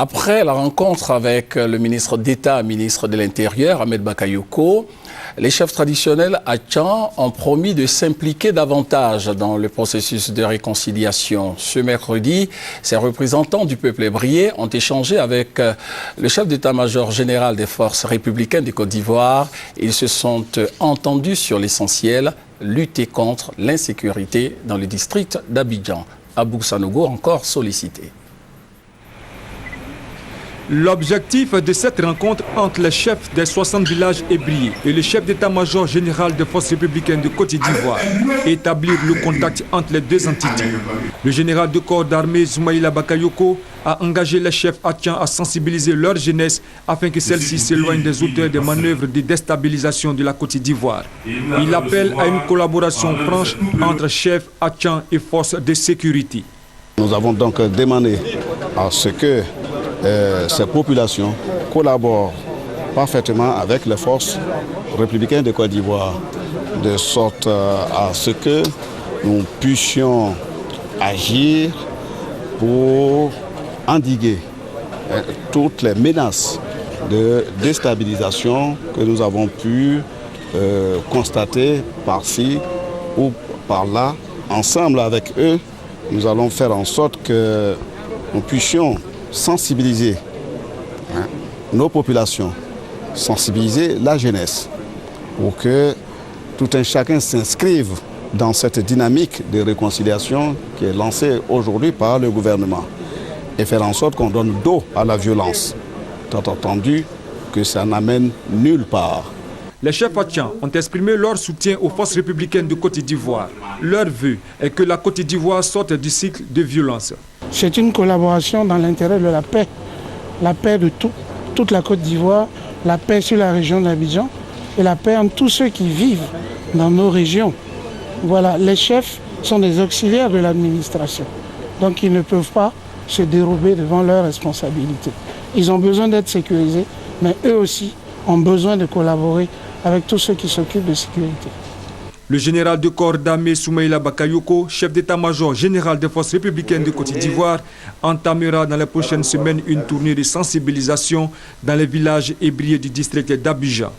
Après la rencontre avec le ministre d'État, ministre de l'Intérieur, Ahmed Bakayoko, les chefs traditionnels à Tchan ont promis de s'impliquer davantage dans le processus de réconciliation. Ce mercredi, ces représentants du peuple hébrier ont échangé avec le chef d'état-major général des forces républicaines de Côte d'Ivoire. Ils se sont entendus sur l'essentiel, lutter contre l'insécurité dans le district d'Abidjan. Abou Sanogo encore sollicité. L'objectif de cette rencontre entre les chefs des 60 villages hébriers et le chef d'état-major général des forces républicaines de Côte d'Ivoire est établir le contact entre les deux entités. Le général de corps d'armée Soumaïla Bakayoko a engagé les chefs à Tchan à sensibiliser leur jeunesse afin que celle-ci s'éloigne des auteurs des manœuvres de déstabilisation de la Côte d'Ivoire. Il appelle à une collaboration franche entre chefs à Tchan et forces de sécurité. Nous avons donc demandé à ce que ces populations collaborent parfaitement avec les forces républicaines de Côte d'Ivoire, de sorte à ce que nous puissions agir pour endiguer toutes les menaces de déstabilisation que nous avons pu constater par-ci ou par-là. Ensemble avec eux, nous allons faire en sorte que nous puissions sensibiliser nos populations, sensibiliser la jeunesse pour que tout un chacun s'inscrive dans cette dynamique de réconciliation qui est lancée aujourd'hui par le gouvernement et faire en sorte qu'on donne dos à la violence, tant entendu que ça n'amène nulle part. Les chefs à Tchan ont exprimé leur soutien aux forces républicaines de Côte d'Ivoire. Leur vœu est que la Côte d'Ivoire sorte du cycle de violence. C'est une collaboration dans l'intérêt de la paix de toute la Côte d'Ivoire, la paix sur la région d'Abidjan et la paix entre tous ceux qui vivent dans nos régions. Voilà, les chefs sont des auxiliaires de l'administration, donc ils ne peuvent pas se dérober devant leurs responsabilités. Ils ont besoin d'être sécurisés, mais eux aussi ont besoin de collaborer avec tous ceux qui s'occupent de sécurité. Le général de corps d'armée Soumaïla Bakayoko, chef d'état-major général des forces républicaines de Côte d'Ivoire, entamera dans les prochaines semaines une tournée de sensibilisation dans les villages hébriers du district d'Abidjan.